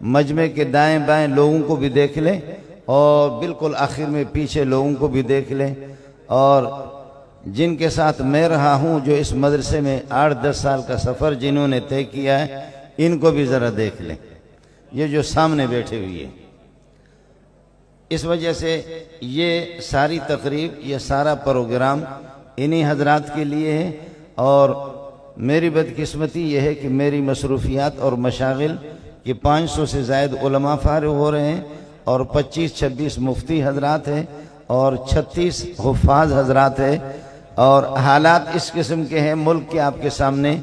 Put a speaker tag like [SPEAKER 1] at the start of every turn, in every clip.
[SPEAKER 1] مجمع کے دائیں بائیں لوگوں کو بھی دیکھ لیں اور بالکل آخر میں پیچھے لوگوں کو بھی دیکھ لیں، اور جن کے ساتھ میں رہا ہوں جو اس مدرسے میں 8-10 سال کا سفر جنہوں نے طے کیا ہے ان کو بھی ذرا دیکھ لیں، یہ جو سامنے بیٹھے ہوئے ہیں۔ اس وجہ سے یہ ساری تقریب، یہ سارا پروگرام انہی حضرات کے لیے ہے، اور میری بدقسمتی یہ ہے کہ میری مصروفیات اور مشاغل کہ 500 سے زائد علماء فارغ ہو رہے ہیں، اور 25-26 مفتی حضرات ہیں، اور 36 حفاظ حضرات ہیں، اور حالات اس قسم کے ہیں ملک کے آپ کے سامنے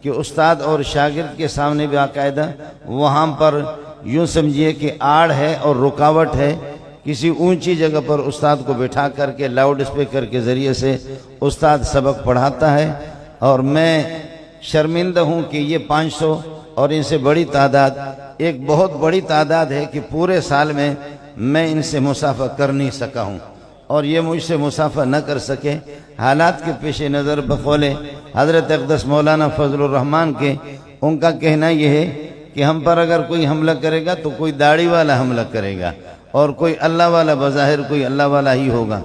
[SPEAKER 1] کہ استاد اور شاگرد کے سامنے باقاعدہ وہاں پر یوں سمجھیے کہ آڑ ہے اور رکاوٹ ہے۔ کسی اونچی جگہ پر استاد کو بٹھا کر کے لاؤڈ اسپیکر کے ذریعے سے استاد سبق پڑھاتا ہے، اور میں شرمندہ ہوں کہ یہ 500 اور ان سے بڑی تعداد ایک بہت بڑی تعداد ہے کہ پورے سال میں ان سے مسافہ کر نہیں سکا ہوں، اور یہ مجھ سے مسافہ نہ کر سکے۔ حالات کے پیش نظر بقول حضرت اقدس مولانا فضل الرحمن کے، ان کا کہنا یہ ہے کہ ہم پر اگر کوئی حملہ کرے گا تو کوئی داڑھی والا حملہ کرے گا، اور کوئی اللہ والا بظاہر کوئی اللہ والا ہی ہوگا۔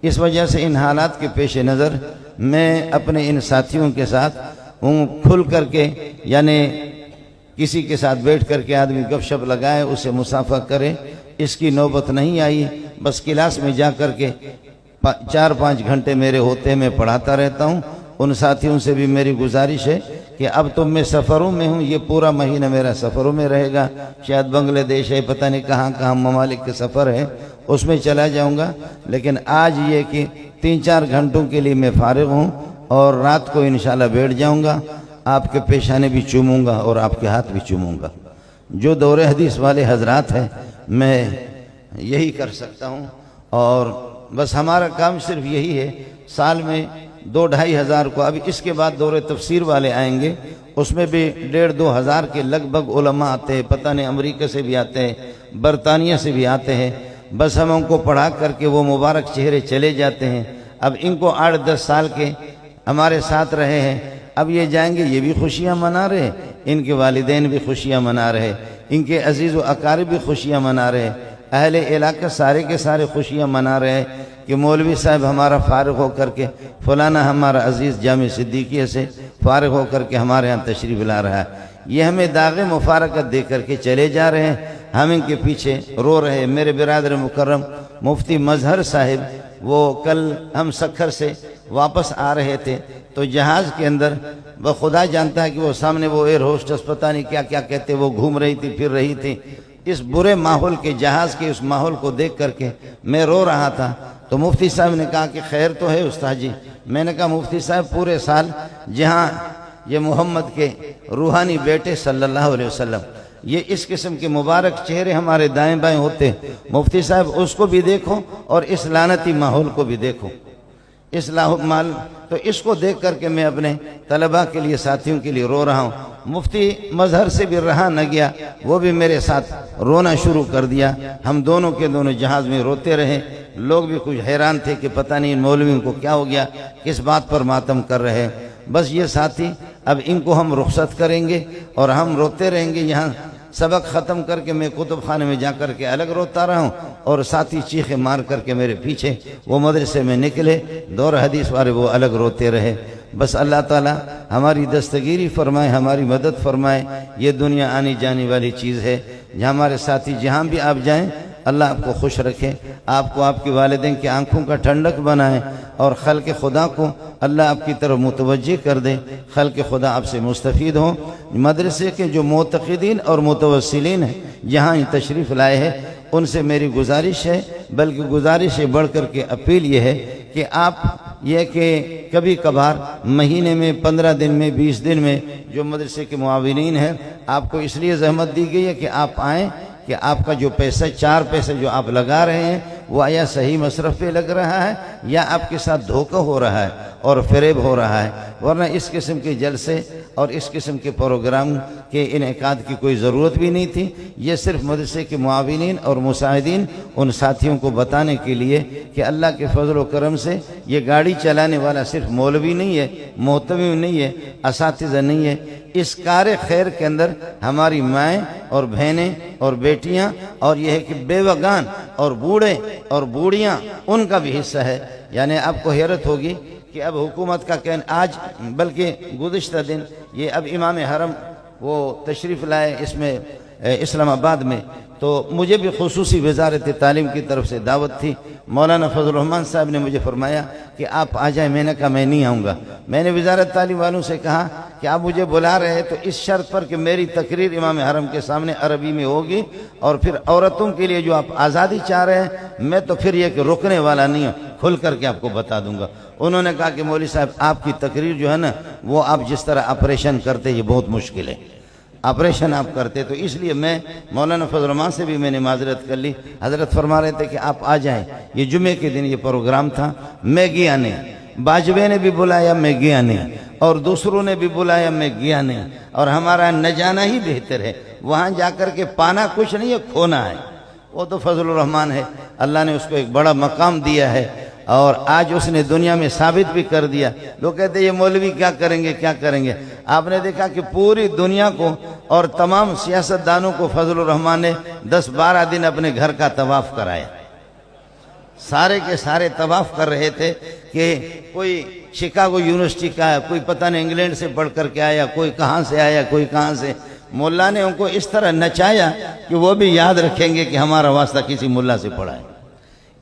[SPEAKER 1] اس وجہ سے ان حالات کے پیش نظر میں اپنے ان ساتھیوں کے ساتھ کھل کر کے، یعنی کسی کے ساتھ بیٹھ کر کے آدمی گپ شپ لگائے، اسے مسافہ کرے، اس کی نوبت نہیں آئی۔ بس کلاس میں جا کر کے 4-5 گھنٹے میرے ہوتے میں پڑھاتا رہتا ہوں۔ ان ساتھیوں سے بھی میری گزارش ہے کہ اب تو میں سفروں میں ہوں، یہ پورا مہینہ میرا سفروں میں رہے گا، شاید بنگلہ دیش ہے، پتہ نہیں کہاں کہاں ممالک کے سفر ہے، اس میں چلا جاؤں گا۔ لیکن آج یہ کہ 3-4 گھنٹوں کے لیے میں فارغ ہوں، اور رات کو انشاءاللہ بیٹھ جاؤں گا، آپ کے پیشانے بھی چوموں گا اور آپ کے ہاتھ بھی چوموں گا۔ جو دور حدیث والے حضرات ہیں میں یہی کر سکتا ہوں، اور بس ہمارا کام صرف یہی ہے۔ سال میں 2-2.5 ہزار کو، ابھی اس کے بعد دور تفسیر والے آئیں گے، اس میں بھی 1.5-2 ہزار کے لگ بھگ علماء آتے ہیں، پتہ نہیں امریکہ سے بھی آتے ہیں، برطانیہ سے بھی آتے ہیں۔ بس ہم ان کو پڑھا کر کے وہ مبارک چہرے چلے جاتے ہیں۔ اب ان کو 8-10 سال کے ہمارے ساتھ رہے ہیں، اب یہ جائیں گے، یہ بھی خوشیاں منا رہے، ان کے والدین بھی خوشیاں منا رہے، ان کے عزیز و اقارب بھی خوشیاں منا رہے، اہل علاقہ سارے کے سارے خوشیاں منا رہے کہ مولوی صاحب ہمارا فارغ ہو کر کے، فلانا ہمارا عزیز جامع صدیقیہ سے فارغ ہو کر کے ہمارے ہاں تشریف لا رہا ہے۔ یہ ہمیں داغ مفارقت دے کر کے چلے جا رہے ہیں، ہم ان کے پیچھے رو رہے ہیں۔ میرے برادر مکرم مفتی مظہر صاحب، وہ کل ہم سکھر سے واپس آ رہے تھے تو جہاز کے اندر، وہ خدا جانتا ہے کہ وہ سامنے وہ ایئر ہوسٹس پتہ نہیں کیا کیا کہتے، وہ گھوم رہی تھی پھر رہی تھی۔ اس برے ماحول کے، جہاز کے اس ماحول کو دیکھ کر کے میں رو رہا تھا، تو مفتی صاحب نے کہا کہ خیر تو ہے استاد جی۔ میں نے کہا مفتی صاحب پورے سال جہاں یہ محمد کے روحانی بیٹے صلی اللہ علیہ وسلم، یہ اس قسم کے مبارک چہرے ہمارے دائیں بائیں ہوتے، مفتی صاحب اس کو بھی دیکھو اور اس لعنتی ماحول کو بھی دیکھو، تو اس کو دیکھ کر کے میں اپنے طلباء کے لیے، ساتھیوں کے لیے رو رہا ہوں۔ مفتی مظہر سے بھی رہا نہ گیا، وہ بھی میرے ساتھ رونا شروع کر دیا۔ ہم دونوں کے دونوں جہاز میں روتے رہے۔ لوگ بھی کچھ حیران تھے کہ پتہ نہیں ان مولویوں کو کیا ہو گیا، کس بات پر ماتم کر رہے۔ بس یہ ساتھی، اب ان کو ہم رخصت کریں گے اور ہم روتے رہیں گے۔ یہاں سبق ختم کر کے میں کتب خانے میں جا کر کے الگ روتا رہا ہوں، اور ساتھی چیخیں مار کر کے میرے پیچھے وہ مدرسے میں نکلے، دور حدیث والے وہ الگ روتے رہے۔ بس اللہ تعالیٰ ہماری دستگیری فرمائے، ہماری مدد فرمائے۔ یہ دنیا آنی جانے والی چیز ہے، جہاں ہمارے ساتھی جہاں بھی آپ جائیں، اللہ آپ کو خوش رکھے، آپ کو آپ کے والدین کی آنکھوں کا ٹھنڈک بنائے، اور خلق خدا کو اللہ آپ کی طرف متوجہ کر دے، خلق خدا آپ سے مستفید ہوں۔ مدرسے کے جو معتقدین اور متوسلین ہیں جہاں تشریف لائے ہیں، ان سے میری گزارش ہے، بلکہ گزارش ہے بڑھ کر کے اپیل یہ ہے کہ آپ یہ کہ کبھی کبھار مہینے میں 15 دن میں 20 دن میں جو مدرسے کے معاونین ہیں، آپ کو اس لیے زحمت دی گئی ہے کہ آپ آئیں، کہ آپ کا جو پیسہ 4 پیسے جو آپ لگا رہے ہیں وہ آیا صحیح مصرف پہ لگ رہا ہے یا آپ کے ساتھ دھوکہ ہو رہا ہے، اور فریب ہو رہا ہے، ورنہ اس قسم کے جلسے اور اس قسم کے پروگرام کے انعقاد کی کوئی ضرورت بھی نہیں تھی۔ یہ صرف مدرسے کے معاونین اور مساعدین ان ساتھیوں کو بتانے کے لیے کہ اللہ کے فضل و کرم سے یہ گاڑی چلانے والا صرف مولوی نہیں ہے، محتمم نہیں ہے، اساتذہ نہیں ہے، اس کار خیر کے اندر ہماری مائیں اور بہنیں اور بیٹیاں اور یہ ہے کہ بیوگان اور بوڑھے اور بوڑھیاں ان کا بھی حصہ ہے۔ یعنی آپ کو حیرت ہوگی کہ اب حکومت کا کہنا آج بلکہ گزشتہ دن یہ اب امام حرم وہ تشریف لائے اس میں اسلام آباد میں، تو مجھے بھی خصوصی وزارت تعلیم کی طرف سے دعوت تھی۔ مولانا فضل الرحمان صاحب نے مجھے فرمایا کہ آپ آ جائیں، میں نے کہا میں نہیں آؤں گا۔ میں نے وزارت تعلیم والوں سے کہا کہ آپ مجھے بلا رہے ہیں تو اس شرط پر کہ میری تقریر امام حرم کے سامنے عربی میں ہوگی، اور پھر عورتوں کے لیے جو آپ آزادی چاہ رہے ہیں میں تو پھر یہ کہ رکنے والا نہیں ہوں، کھل کر کے آپ کو بتا دوں گا۔ انہوں نے کہا کہ مولوی صاحب آپ کی تقریر جو ہے نا وہ آپ جس طرح آپریشن کرتے یہ بہت مشکل ہے، آپریشن آپ کرتے، تو اس لیے میں مولانا فضل الرحمان سے بھی میں نے معذرت کر لی۔ حضرت فرما رہے تھے کہ آپ آ جائیں، یہ جمعے کے دن یہ پروگرام تھا، میں گیا نہیں، باجوے نے بھی بلایا میں گیا نہیں، اور دوسروں نے بھی بلایا میں گیا نہیں، اور ہمارا نہ جانا ہی بہتر ہے، وہاں جا کر کے پانا کچھ نہیں ہے، کھونا ہے۔ وہ تو فضل الرحمان ہے، اللہ نے اس کو ایک بڑا مقام دیا ہے، اور آج اس نے دنیا میں ثابت بھی کر دیا۔ لوگ کہتے ہیں یہ مولوی کیا کریں گے کیا کریں گے، آپ نے دیکھا کہ پوری دنیا کو اور تمام سیاستدانوں کو فضل الرحمان نے 10-12 دن اپنے گھر کا طواف کرایا، سارے کے سارے طواف کر رہے تھے کہ کوئی شکاگو یونیورسٹی کا ہے، کوئی پتہ نہیں انگلینڈ سے پڑھ کر کے آیا، کوئی کہاں سے آیا، کوئی کہاں سے۔ مولا نے ان کو اس طرح نچایا کہ وہ بھی یاد رکھیں گے کہ ہمارا واسطہ کسی ملا سے پڑا ہے۔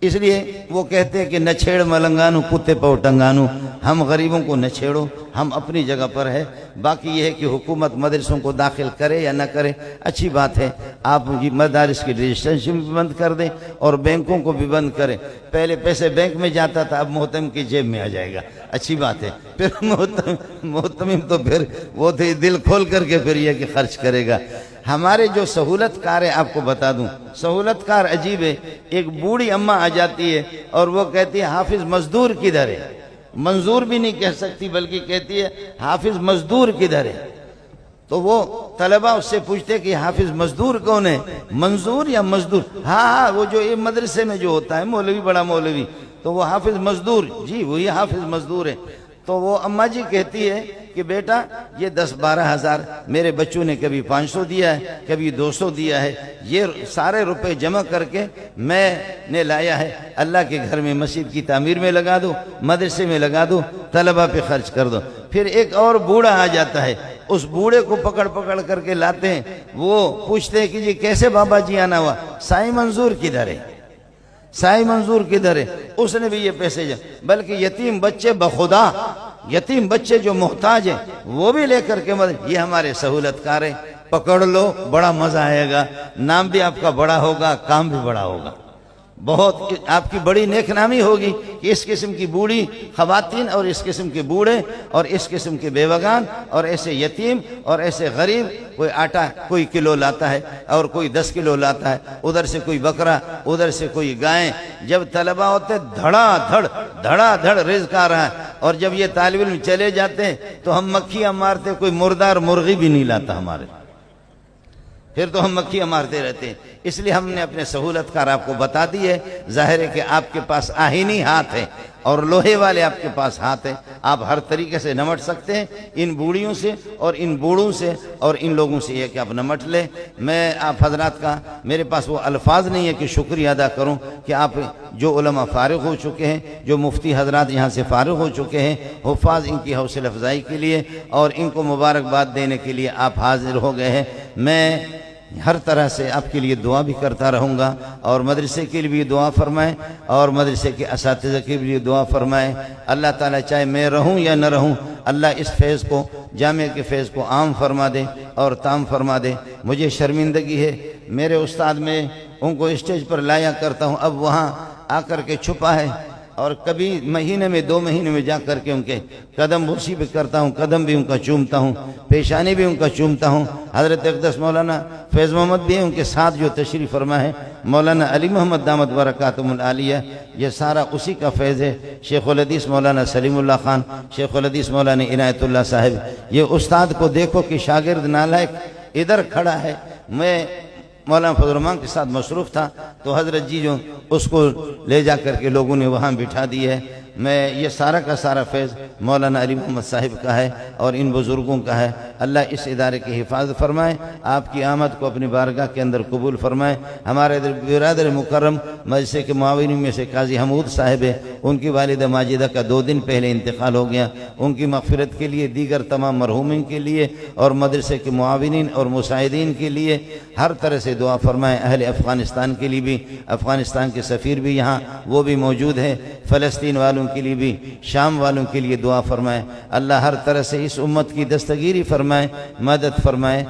[SPEAKER 1] اس لیے وہ کہتے ہیں کہ نہ چھیڑ ملنگانو کتے پاؤ ٹنگانو، ہم غریبوں کو نہ چھیڑو، ہم اپنی جگہ پر ہے۔ باقی یہ ہے کہ حکومت مدرسوں کو داخل کرے یا نہ کرے اچھی بات ہے، آپ مدارس کی رجسٹریشن بھی بند کر دیں اور بینکوں کو بھی بند کریں۔ پہلے پیسے بینک میں جاتا تھا، اب محتم کی جیب میں آ جائے گا، اچھی بات ہے۔ پھر محتمم تو پھر وہ تھے دل کھول کر کے پھر یہ کہ خرچ کرے گا۔ ہمارے جو سہولت کار ہے آپ کو بتا دوں، سہولت کار عجیب ہے۔ ایک بوڑھی اماں آ جاتی ہے اور وہ کہتی ہے حافظ مزدور کدھر ہے، منظور بھی نہیں کہہ سکتی بلکہ کہتی ہے حافظ مزدور کدھر ہے۔ تو وہ طلبہ اس سے پوچھتے کہ حافظ مزدور کون ہے، منظور یا مزدور؟ ہاں وہ جو یہ مدرسے میں جو ہوتا ہے مولوی، بڑا مولوی، تو وہ حافظ مزدور، جی وہی حافظ مزدور ہے۔ تو وہ اماں جی کہتی ہے کہ بیٹا یہ 10-12 ہزار میرے بچوں نے کبھی 500 دیا ہے، کبھی 200 دیا ہے، یہ سارے روپے جمع کر کے میں نے لایا ہے، اللہ کے گھر میں مسجد کی تعمیر میں لگا دو، مدرسے میں لگا دو، طلبہ پہ خرچ کر دو۔ پھر ایک اور بوڑھا آ جاتا ہے، اس بوڑھے کو پکڑ کر کے لاتے ہیں، وہ پوچھتے ہیں کہ جی کیسے بابا جی آنا ہوا، سائی منظور کدھر ہے، سائی منظور کدھر ہے؟ اس نے بھی یہ پیسے بلکہ یتیم بچے بخدا، یتیم بچے جو محتاج ہیں وہ بھی لے کر کے یہ ہمارے سہولت کار ہیں۔ پکڑ لو، بڑا مزہ آئے گا، نام بھی آپ کا بڑا ہوگا، کام بھی بڑا ہوگا، بہت آپ کی بڑی نیک نامی ہوگی کہ اس قسم کی بوڑھی خواتین اور اس قسم کے بوڑھے اور اس قسم کے بیوگان اور ایسے یتیم اور ایسے غریب، کوئی آٹا کوئی کلو لاتا ہے اور کوئی 10 کلو لاتا ہے، ادھر سے کوئی بکرا، ادھر سے کوئی گائیں۔ جب طلبہ ہوتے دھڑا دھڑ رزق آ رہا ہے، اور جب یہ طالب علم چلے جاتے ہیں تو ہم مکھیاں مارتے، کوئی مردار مرغی بھی نہیں لاتا ہمارے، پھر تو ہم مکھیاں مارتے رہتے ہیں۔ اس لیے ہم نے اپنے سہولت کار آپ کو بتا دی ہے۔ ظاہر ہے کہ آپ کے پاس آہینی ہاتھ ہے اور لوہے والے آپ کے پاس ہاتھ ہیں، آپ ہر طریقے سے نمٹ سکتے ہیں ان بوڑھیوں سے اور ان بوڑھوں سے اور ان لوگوں سے، یہ کہ آپ نمٹ لیں۔ میں آپ حضرات کا میرے پاس وہ الفاظ نہیں ہے کہ شکریہ ادا کروں کہ آپ جو علماء فارغ ہو چکے ہیں، جو مفتی حضرات یہاں سے فارغ ہو چکے ہیں، حفاظ ان کی حوصلہ افزائی کے لیے اور ان کو مبارکباد دینے کے لیے آپ حاضر ہو گئے ہیں۔ میں ہر طرح سے آپ کے لیے دعا بھی کرتا رہوں گا، اور مدرسے کے لیے بھی دعا فرمائیں اور مدرسے کے اساتذہ کے لیے دعا فرمائیں۔ اللہ تعالیٰ چاہے میں رہوں یا نہ رہوں، اللہ اس فیض کو، جامعہ کے فیض کو عام فرما دے اور تام فرما دے۔ مجھے شرمندگی ہے، میرے استاد میں ان کو اسٹیج پر لایا کرتا ہوں، اب وہاں آ کر کے چھپا ہے، اور کبھی مہینے میں 2 مہینے میں جا کر کے ان کے قدم بوسی بھی کرتا ہوں، قدم بھی ان کا چومتا ہوں، پیشانی بھی ان کا چومتا ہوں۔ حضرت اقدس مولانا فیض محمد بھی ان کے ساتھ جو تشریف فرما ہے، مولانا علی محمد دامت برکاتہم العالیہ، یہ سارا اسی کا فیض ہے۔ شیخ الحدیث مولانا سلیم اللہ خان، شیخ الحدیث مولانا عنایت اللہ صاحب، یہ استاد کو دیکھو کہ شاگرد نالائق ادھر کھڑا ہے۔ میں مولانا فضل الرحمان کے ساتھ مصروف تھا تو حضرت جی جو اس کو لے جا کر کے لوگوں نے وہاں بٹھا دی ہے۔ میں یہ سارا کا سارا فیض مولانا علی محمد صاحب کا ہے اور ان بزرگوں کا ہے۔ اللہ اس ادارے کی حفاظت فرمائے، آپ کی آمد کو اپنی بارگاہ کے اندر قبول فرمائے۔ ہمارے برادر مکرم مجلس کے معاونین میں سے قاضی حمود صاحب ہے، ان کی والدہ ماجدہ کا 2 دن پہلے انتقال ہو گیا، ان کی مغفرت کے لیے، دیگر تمام مرحومین کے لیے اور مدرسے کے معاونین اور مساعدین کے لیے ہر طرح سے دعا فرمائیں۔ اہل افغانستان کے لیے بھی، افغانستان کے سفیر بھی یہاں وہ بھی موجود ہے، فلسطین والوں کے لیے بھی، شام والوں کے لیے دعا فرمائیں۔ اللہ ہر طرح سے اس امت کی دستگیری فرمائے، مدد فرمائے۔